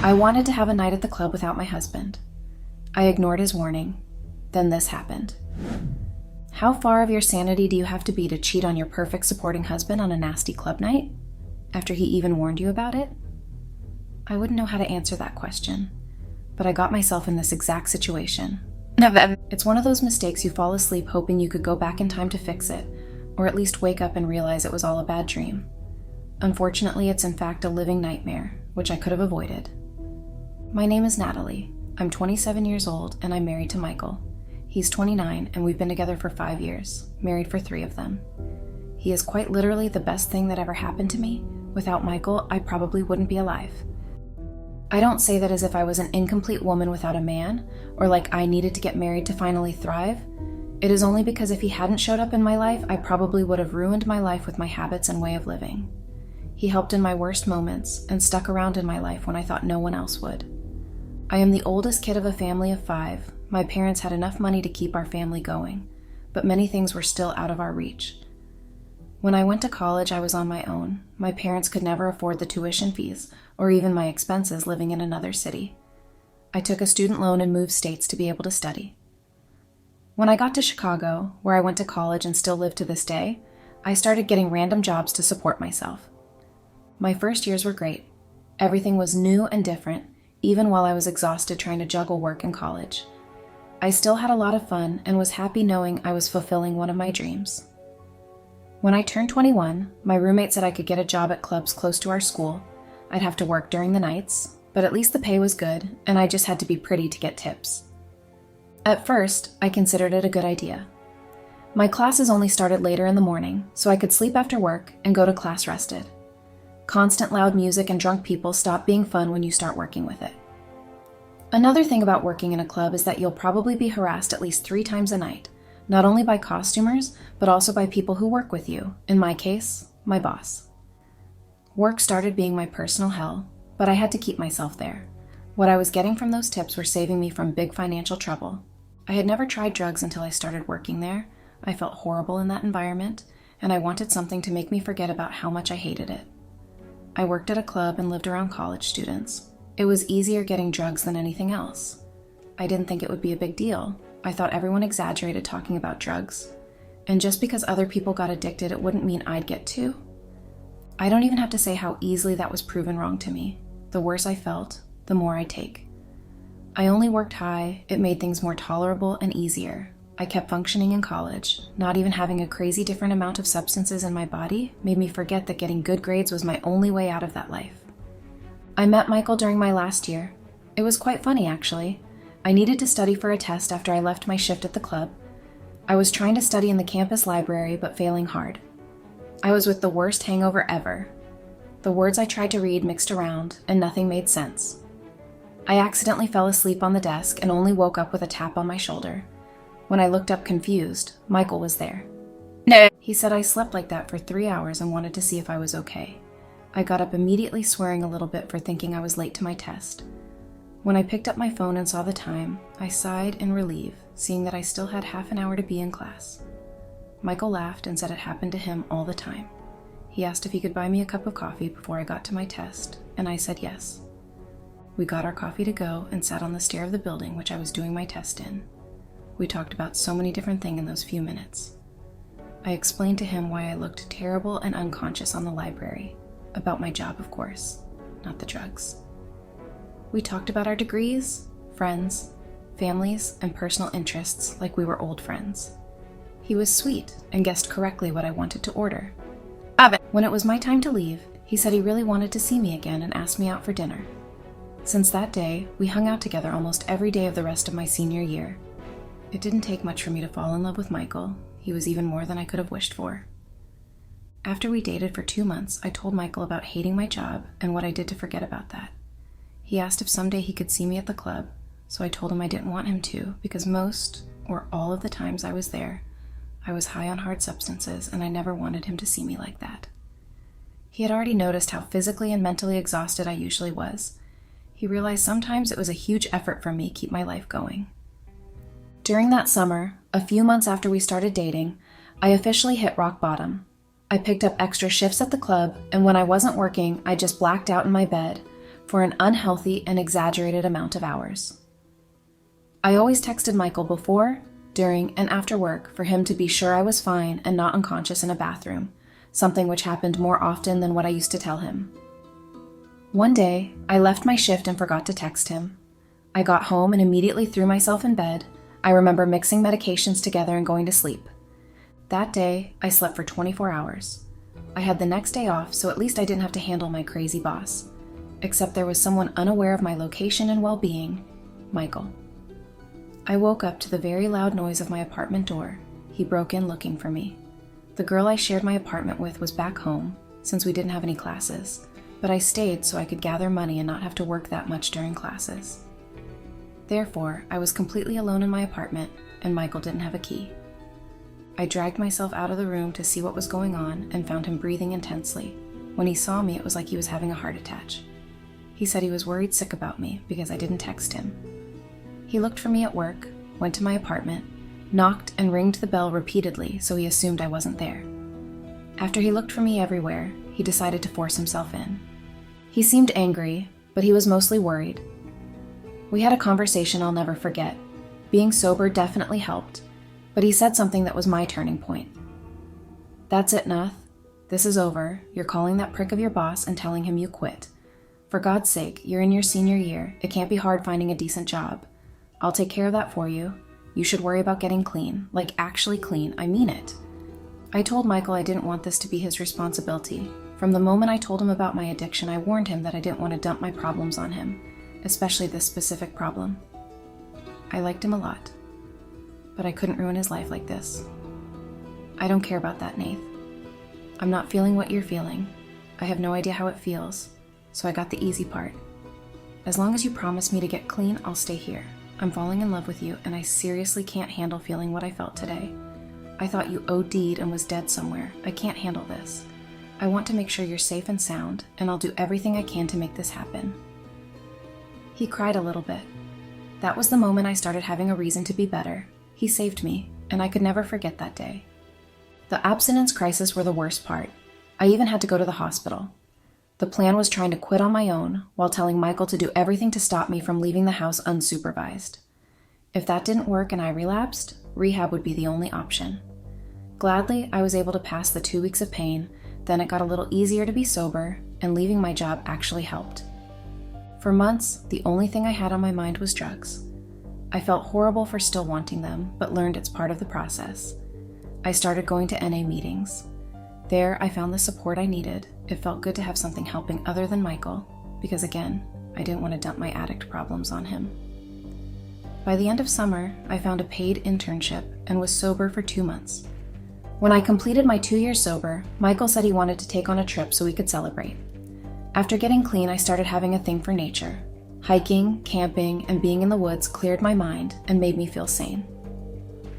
I wanted to have a night at the club without my husband. I ignored his warning. Then this happened. How far of your sanity do you have to be to cheat on your perfect supporting husband on a nasty club night? After he even warned you about it? I wouldn't know how to answer that question, but I got myself in this exact situation. It's one of those mistakes you fall asleep hoping you could go back in time to fix it, or at least wake up and realize it was all a bad dream. Unfortunately, it's in fact a living nightmare, which I could have avoided. My name is Natalie. I'm 27 years old, and I'm married to Michael. He's 29, and we've been together for 5 years, married for 3 of them. He is quite literally the best thing that ever happened to me. Without Michael, I probably wouldn't be alive. I don't say that as if I was an incomplete woman without a man, or like I needed to get married to finally thrive. It is only because if he hadn't showed up in my life, I probably would have ruined my life with my habits and way of living. He helped in my worst moments and stuck around in my life when I thought no one else would. I am the oldest kid of a family of 5. My parents had enough money to keep our family going, but many things were still out of our reach. When I went to college, I was on my own. My parents could never afford the tuition fees or even my expenses living in another city. I took a student loan and moved states to be able to study. When I got to Chicago, where I went to college and still live to this day, I started getting random jobs to support myself. My first years were great. Everything was new and different, even while I was exhausted trying to juggle work and college. I still had a lot of fun and was happy knowing I was fulfilling one of my dreams. When I turned 21, my roommate said I could get a job at clubs close to our school. I'd have to work during the nights, but at least the pay was good, and I just had to be pretty to get tips. At first, I considered it a good idea. My classes only started later in the morning, so I could sleep after work and go to class rested. Constant loud music and drunk people stop being fun when you start working with it. Another thing about working in a club is that you'll probably be harassed at least 3 times a night, not only by costumers, but also by people who work with you, in my case, my boss. Work started being my personal hell, but I had to keep myself there. What I was getting from those tips were saving me from big financial trouble. I had never tried drugs until I started working there. I felt horrible in that environment, and I wanted something to make me forget about how much I hated it. I worked at a club and lived around college students. It was easier getting drugs than anything else. I didn't think it would be a big deal. I thought everyone exaggerated talking about drugs. And just because other people got addicted, it wouldn't mean I'd get too. I don't even have to say how easily that was proven wrong to me. The worse I felt, the more I'd take. I only worked high. It made things more tolerable and easier. I kept functioning in college. Not even having a crazy different amount of substances in my body made me forget that getting good grades was my only way out of that life. I met Michael during my last year. It was quite funny, actually. I needed to study for a test after I left my shift at the club. I was trying to study in the campus library, but failing hard. I was with the worst hangover ever. The words I tried to read mixed around, and nothing made sense. I accidentally fell asleep on the desk and only woke up with a tap on my shoulder. When I looked up confused, Michael was there. No. He said I slept like that for 3 hours and wanted to see if I was okay. I got up immediately, swearing a little bit for thinking I was late to my test. When I picked up my phone and saw the time, I sighed in relief, seeing that I still had half an hour to be in class. Michael laughed and said it happened to him all the time. He asked if he could buy me a cup of coffee before I got to my test, and I said yes. We got our coffee to go and sat on the stair of the building which I was doing my test in. We talked about so many different things in those few minutes. I explained to him why I looked terrible and unconscious on the library. About my job, of course, not the drugs. We talked about our degrees, friends, families, and personal interests like we were old friends. He was sweet and guessed correctly what I wanted to order. When it was my time to leave, he said he really wanted to see me again and asked me out for dinner. Since that day, we hung out together almost every day of the rest of my senior year. It didn't take much for me to fall in love with Michael. He was even more than I could have wished for. After we dated for 2 months, I told Michael about hating my job and what I did to forget about that. He asked if someday he could see me at the club, so I told him I didn't want him to because most, or all of the times I was there, I was high on hard substances and I never wanted him to see me like that. He had already noticed how physically and mentally exhausted I usually was. He realized sometimes it was a huge effort for me to keep my life going. During that summer, a few months after we started dating, I officially hit rock bottom. I picked up extra shifts at the club, and when I wasn't working, I just blacked out in my bed, for an unhealthy and exaggerated amount of hours. I always texted Michael before, during, and after work for him to be sure I was fine and not unconscious in a bathroom, something which happened more often than what I used to tell him. One day, I left my shift and forgot to text him. I got home and immediately threw myself in bed. I remember mixing medications together and going to sleep. That day, I slept for 24 hours. I had the next day off, so at least I didn't have to handle my crazy boss. Except there was someone unaware of my location and well-being, Michael. I woke up to the very loud noise of my apartment door. He broke in looking for me. The girl I shared my apartment with was back home, since we didn't have any classes, but I stayed so I could gather money and not have to work that much during classes. Therefore, I was completely alone in my apartment, and Michael didn't have a key. I dragged myself out of the room to see what was going on and found him breathing intensely. When he saw me, it was like he was having a heart attack. He said he was worried sick about me because I didn't text him. He looked for me at work, went to my apartment, knocked and ringed the bell repeatedly, so he assumed I wasn't there. After he looked for me everywhere, he decided to force himself in. He seemed angry, but he was mostly worried. We had a conversation I'll never forget. Being sober definitely helped, but he said something that was my turning point. "That's it, Nath. This is over. You're calling that prick of your boss and telling him you quit. For God's sake, you're in your senior year. It can't be hard finding a decent job. I'll take care of that for you. You should worry about getting clean, like actually clean. I mean it." I told Michael I didn't want this to be his responsibility. From the moment I told him about my addiction, I warned him that I didn't want to dump my problems on him, especially this specific problem. I liked him a lot, but I couldn't ruin his life like this. I don't care about that, Nath. I'm not feeling what you're feeling. I have no idea how it feels, so I got the easy part. As long as you promise me to get clean, I'll stay here. I'm falling in love with you, and I seriously can't handle feeling what I felt today. I thought you OD'd and was dead somewhere. I can't handle this. I want to make sure you're safe and sound, and I'll do everything I can to make this happen. He cried a little bit. That was the moment I started having a reason to be better. He saved me, and I could never forget that day. The abstinence crisis were the worst part. I even had to go to the hospital. The plan was trying to quit on my own, while telling Michael to do everything to stop me from leaving the house unsupervised. If that didn't work and I relapsed, rehab would be the only option. Gladly, I was able to pass the 2 weeks of pain, then it got a little easier to be sober, and leaving my job actually helped. For months, the only thing I had on my mind was drugs. I felt horrible for still wanting them, but learned it's part of the process. I started going to NA meetings. There, I found the support I needed. It felt good to have something helping other than Michael, because again, I didn't want to dump my addict problems on him. By the end of summer, I found a paid internship and was sober for 2 months. When I completed my 2 years sober, Michael said he wanted to take on a trip so we could celebrate. After getting clean, I started having a thing for nature. Hiking, camping, and being in the woods cleared my mind and made me feel sane.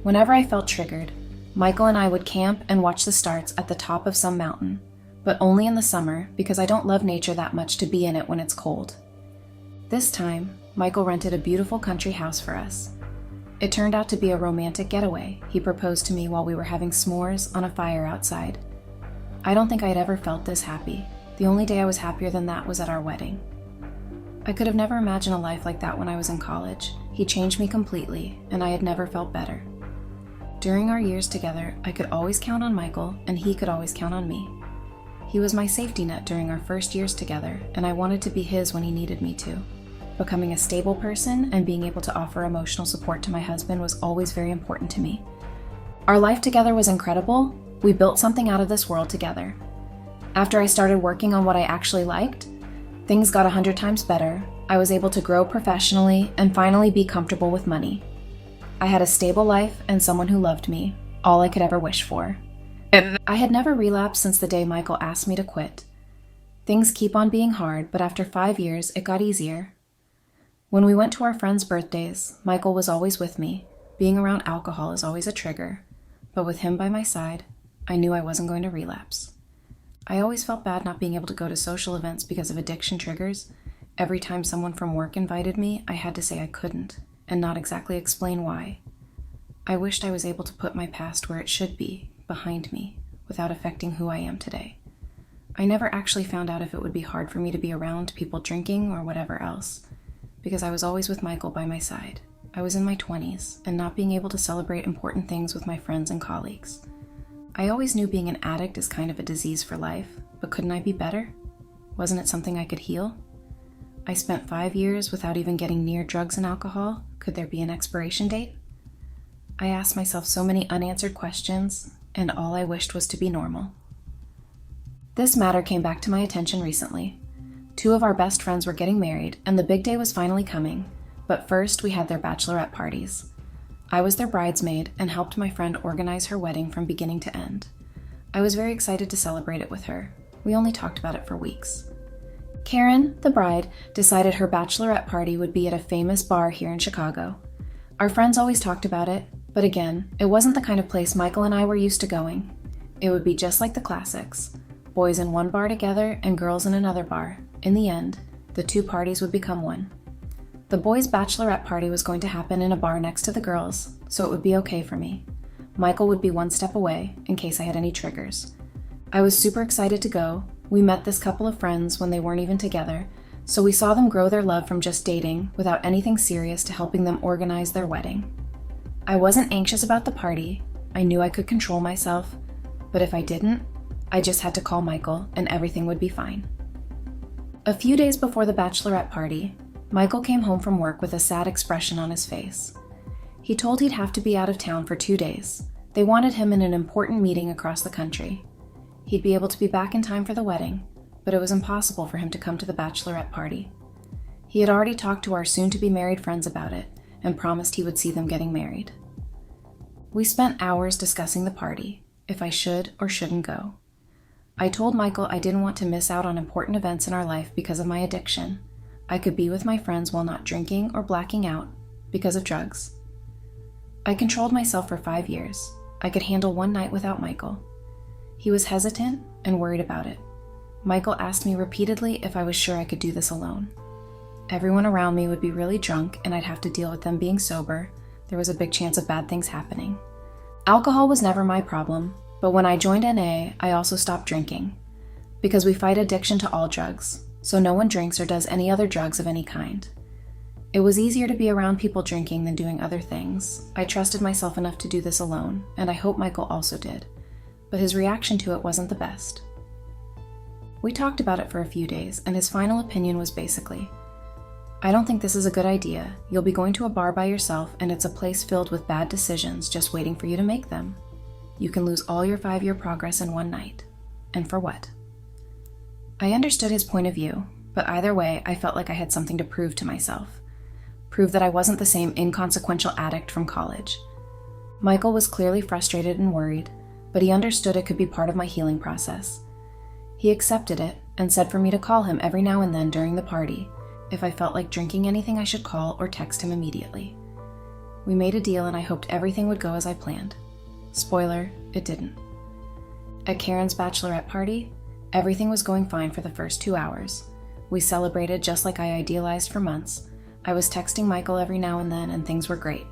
Whenever I felt triggered, Michael and I would camp and watch the stars at the top of some mountain, but only in the summer because I don't love nature that much to be in it when it's cold. This time, Michael rented a beautiful country house for us. It turned out to be a romantic getaway. He proposed to me while we were having s'mores on a fire outside. I don't think I'd ever felt this happy. The only day I was happier than that was at our wedding. I could have never imagined a life like that when I was in college. He changed me completely, and I had never felt better. During our years together, I could always count on Michael, and he could always count on me. He was my safety net during our first years together, and I wanted to be his when he needed me to. Becoming a stable person and being able to offer emotional support to my husband was always very important to me. Our life together was incredible. We built something out of this world together. After I started working on what I actually liked, things got 100 times better. I was able to grow professionally and finally be comfortable with money. I had a stable life and someone who loved me, all I could ever wish for. I had never relapsed since the day Michael asked me to quit. Things keep on being hard, but after 5 years, it got easier. When we went to our friends' birthdays, Michael was always with me. Being around alcohol is always a trigger, but with him by my side, I knew I wasn't going to relapse. I always felt bad not being able to go to social events because of addiction triggers. Every time someone from work invited me, I had to say I couldn't, and not exactly explain why. I wished I was able to put my past where it should be, behind me, without affecting who I am today. I never actually found out if it would be hard for me to be around people drinking or whatever else, because I was always with Michael by my side. I was in my 20s, and not being able to celebrate important things with my friends and colleagues. I always knew being an addict is kind of a disease for life, but couldn't I be better? Wasn't it something I could heal? I spent 5 years without even getting near drugs and alcohol. Could there be an expiration date? I asked myself so many unanswered questions, and all I wished was to be normal. This matter came back to my attention recently. 2 of our best friends were getting married, and the big day was finally coming, but first we had their bachelorette parties. I was their bridesmaid and helped my friend organize her wedding from beginning to end. I was very excited to celebrate it with her. We only talked about it for weeks. Karen, the bride, decided her bachelorette party would be at a famous bar here in Chicago. Our friends always talked about it, but again, it wasn't the kind of place Michael and I were used to going. It would be just like the classics. Boys in one bar together and girls in another bar. In the end, the 2 parties would become one. The boys' bachelorette party was going to happen in a bar next to the girls', so it would be okay for me. Michael would be 1 step away, in case I had any triggers. I was super excited to go. We met this couple of friends when they weren't even together, so we saw them grow their love from just dating without anything serious to helping them organize their wedding. I wasn't anxious about the party. I knew I could control myself, but if I didn't, I just had to call Michael and everything would be fine. A few days before the bachelorette party, Michael came home from work with a sad expression on his face. He told he'd have to be out of town for 2 days. They wanted him in an important meeting across the country. He'd be able to be back in time for the wedding, but it was impossible for him to come to the bachelorette party. He had already talked to our soon-to-be married friends about it and promised he would see them getting married. We spent hours discussing the party, if I should or shouldn't go. I told Michael I didn't want to miss out on important events in our life because of my addiction. I could be with my friends while not drinking or blacking out because of drugs. I controlled myself for 5 years. I could handle one night without Michael. He was hesitant and worried about it. Michael asked me repeatedly if I was sure I could do this alone. Everyone around me would be really drunk and I'd have to deal with them being sober. There was a big chance of bad things happening. Alcohol was never my problem, but when I joined NA, I also stopped drinking. Because we fight addiction to all drugs, so no one drinks or does any other drugs of any kind. It was easier to be around people drinking than doing other things. I trusted myself enough to do this alone, and I hope Michael also did. But his reaction to it wasn't the best. We talked about it for a few days, and his final opinion was basically, I don't think this is a good idea. You'll be going to a bar by yourself, and it's a place filled with bad decisions just waiting for you to make them. You can lose all your 5-year progress in one night. And for what? I understood his point of view, but either way, I felt like I had something to prove to myself. Prove that I wasn't the same inconsequential addict from college. Michael was clearly frustrated and worried, but he understood it could be part of my healing process. He accepted it and said for me to call him every now and then during the party. If I felt like drinking anything, I should call or text him immediately. We made a deal and I hoped everything would go as I planned. Spoiler, it didn't. At Karen's bachelorette party, everything was going fine for the first 2 hours. We celebrated just like I idealized for months. I was texting Michael every now and then and things were great.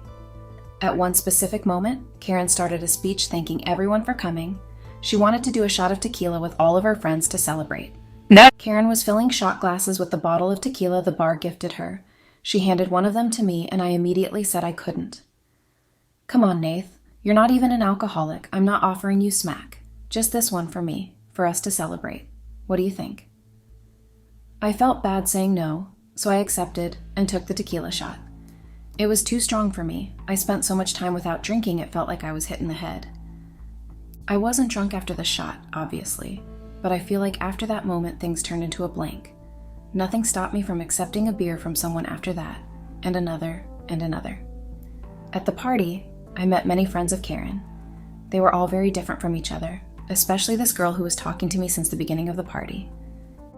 At one specific moment, Karen started a speech thanking everyone for coming. She wanted to do a shot of tequila with all of her friends to celebrate. No. Karen was filling shot glasses with the bottle of tequila the bar gifted her. She handed one of them to me and I immediately said I couldn't. Come on, Nath. You're not even an alcoholic. I'm not offering you smack. Just this one for me, for us to celebrate. What do you think? I felt bad saying no, so I accepted and took the tequila shot. It was too strong for me. I spent so much time without drinking it felt like I was hit in the head. I wasn't drunk after the shot, obviously, but I feel like after that moment things turned into a blank. Nothing stopped me from accepting a beer from someone after that, and another, and another. At the party, I met many friends of Karen. They were all very different from each other, especially this girl who was talking to me since the beginning of the party.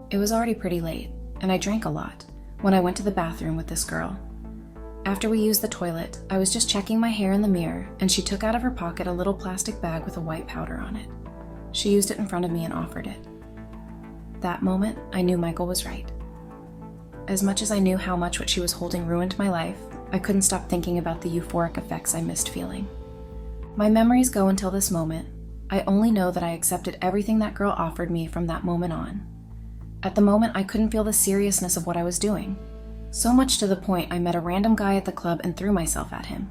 It was already pretty late, and I drank a lot when I went to the bathroom with this girl. After we used the toilet, I was just checking my hair in the mirror, and she took out of her pocket a little plastic bag with a white powder on it. She used it in front of me and offered it. That moment, I knew Michael was right. As much as I knew how much what she was holding ruined my life, I couldn't stop thinking about the euphoric effects I missed feeling. My memories go until this moment, I only know that I accepted everything that girl offered me from that moment on. At the moment, I couldn't feel the seriousness of what I was doing. So much to the point I met a random guy at the club and threw myself at him.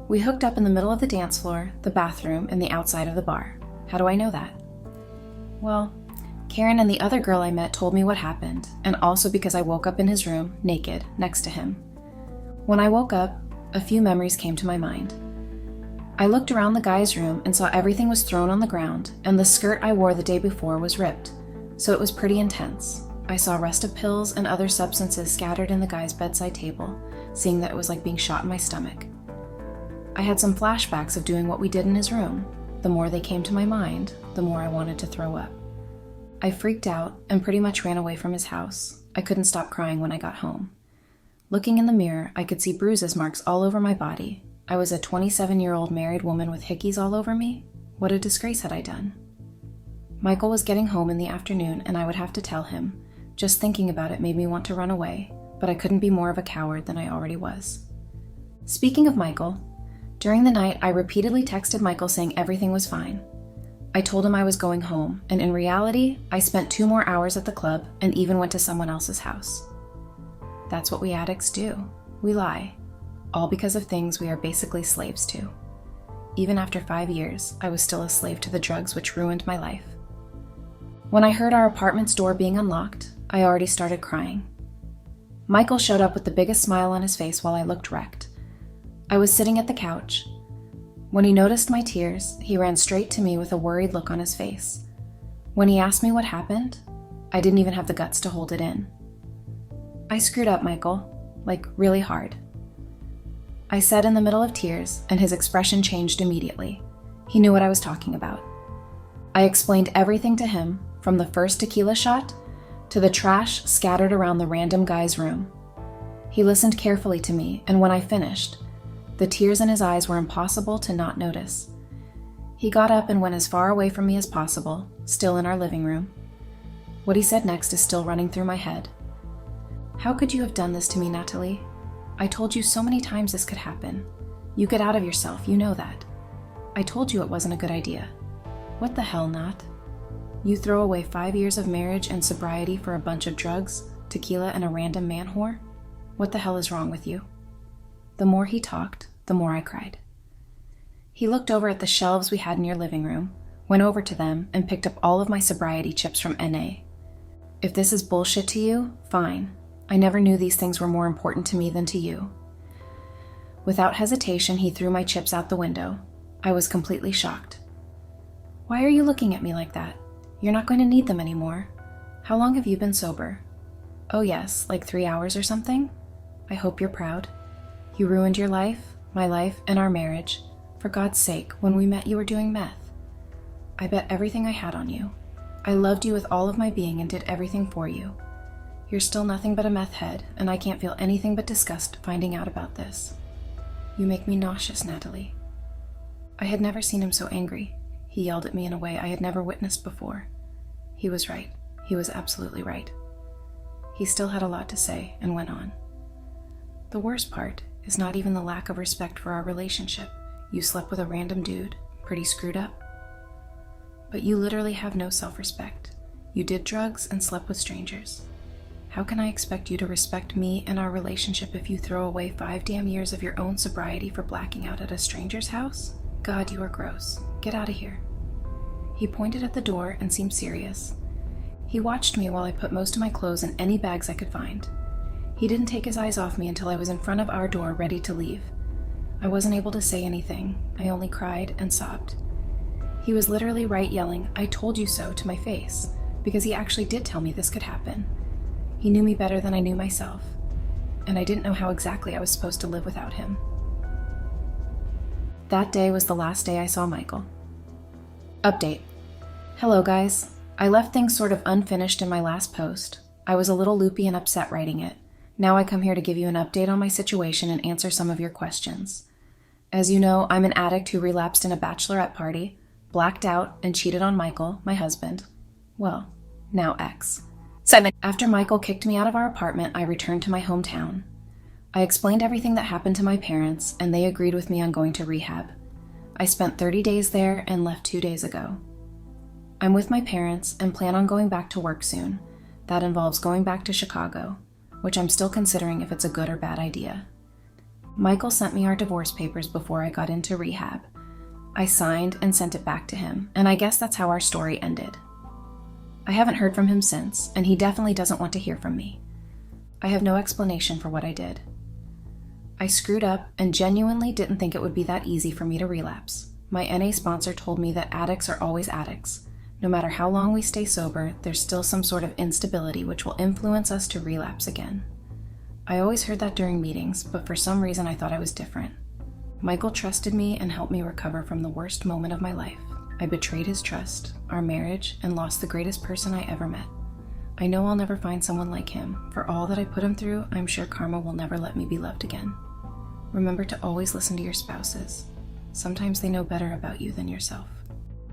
We hooked up in the middle of the dance floor, the bathroom, and the outside of the bar. How do I know that? Well, Karen and the other girl I met told me what happened, and also because I woke up in his room, naked, next to him. When I woke up, a few memories came to my mind. I looked around the guy's room and saw everything was thrown on the ground, and the skirt I wore the day before was ripped, so it was pretty intense. I saw a rest of pills and other substances scattered in the guy's bedside table, seeing that it was like being shot in my stomach. I had some flashbacks of doing what we did in his room. The more they came to my mind, the more I wanted to throw up. I freaked out and pretty much ran away from his house. I couldn't stop crying when I got home. Looking in the mirror, I could see bruises marks all over my body. I was a 27-year-old married woman with hickeys all over me. What a disgrace had I done? Michael was getting home in the afternoon and I would have to tell him. Just thinking about it made me want to run away, but I couldn't be more of a coward than I already was. Speaking of Michael, during the night I repeatedly texted Michael saying everything was fine. I told him I was going home, and in reality, I spent 2 more hours at the club and even went to someone else's house. That's what we addicts do. We lie. All because of things we are basically slaves to. Even after 5 years, I was still a slave to the drugs which ruined my life. When I heard our apartment's door being unlocked, I already started crying. Michael showed up with the biggest smile on his face while I looked wrecked. I was sitting at the couch. When he noticed my tears, he ran straight to me with a worried look on his face. When he asked me what happened, I didn't even have the guts to hold it in. I screwed up, Michael, like really hard. I said in the middle of tears, and his expression changed immediately. He knew what I was talking about. I explained everything to him, from the first tequila shot to the trash scattered around the random guy's room. He listened carefully to me, and when I finished, the tears in his eyes were impossible to not notice. He got up and went as far away from me as possible, still in our living room. What he said next is still running through my head. How could you have done this to me, Natalie? I told you so many times this could happen. You get out of yourself, you know that. I told you it wasn't a good idea. What the hell, Nat? You throw away 5 years of marriage and sobriety for a bunch of drugs, tequila, and a random man whore? What the hell is wrong with you? The more he talked, the more I cried. He looked over at the shelves we had in your living room, went over to them, and picked up all of my sobriety chips from NA. If this is bullshit to you, fine. I never knew these things were more important to me than to you. Without hesitation, he threw my chips out the window. I was completely shocked. Why are you looking at me like that? You're not going to need them anymore. How long have you been sober? Oh yes, like 3 hours or something? I hope you're proud. You ruined your life, my life, and our marriage. For God's sake, when we met you were doing meth. I bet everything I had on you. I loved you with all of my being and did everything for you. You're still nothing but a meth head, and I can't feel anything but disgust finding out about this. You make me nauseous, Natalie. I had never seen him so angry. He yelled at me in a way I had never witnessed before. He was right. He was absolutely right. He still had a lot to say and went on. The worst part is not even the lack of respect for our relationship. You slept with a random dude, pretty screwed up. But you literally have no self-respect. You did drugs and slept with strangers. How can I expect you to respect me and our relationship if you throw away 5 damn years of your own sobriety for blacking out at a stranger's house? God, you are gross. Get out of here. He pointed at the door and seemed serious. He watched me while I put most of my clothes in any bags I could find. He didn't take his eyes off me until I was in front of our door ready to leave. I wasn't able to say anything. I only cried and sobbed. He was literally right yelling, "I told you so," to my face, because he actually did tell me this could happen. He knew me better than I knew myself, and I didn't know how exactly I was supposed to live without him. That day was the last day I saw Michael. Update. Hello guys. I left things sort of unfinished in my last post. I was a little loopy and upset writing it. Now I come here to give you an update on my situation and answer some of your questions. As you know, I'm an addict who relapsed in a bachelorette party, blacked out, and cheated on Michael, my husband. Well, now ex. After Michael kicked me out of our apartment, I returned to my hometown. I explained everything that happened to my parents, and they agreed with me on going to rehab. I spent 30 days there and left 2 days ago. I'm with my parents and plan on going back to work soon. That involves going back to Chicago, which I'm still considering if it's a good or bad idea. Michael sent me our divorce papers before I got into rehab. I signed and sent it back to him, and I guess that's how our story ended. I haven't heard from him since, and he definitely doesn't want to hear from me. I have no explanation for what I did. I screwed up and genuinely didn't think it would be that easy for me to relapse. My NA sponsor told me that addicts are always addicts. No matter how long we stay sober, there's still some sort of instability which will influence us to relapse again. I always heard that during meetings, but for some reason I thought I was different. Michael trusted me and helped me recover from the worst moment of my life. I betrayed his trust, our marriage, and lost the greatest person I ever met. I know I'll never find someone like him. For all that I put him through, I'm sure karma will never let me be loved again. Remember to always listen to your spouses. Sometimes they know better about you than yourself.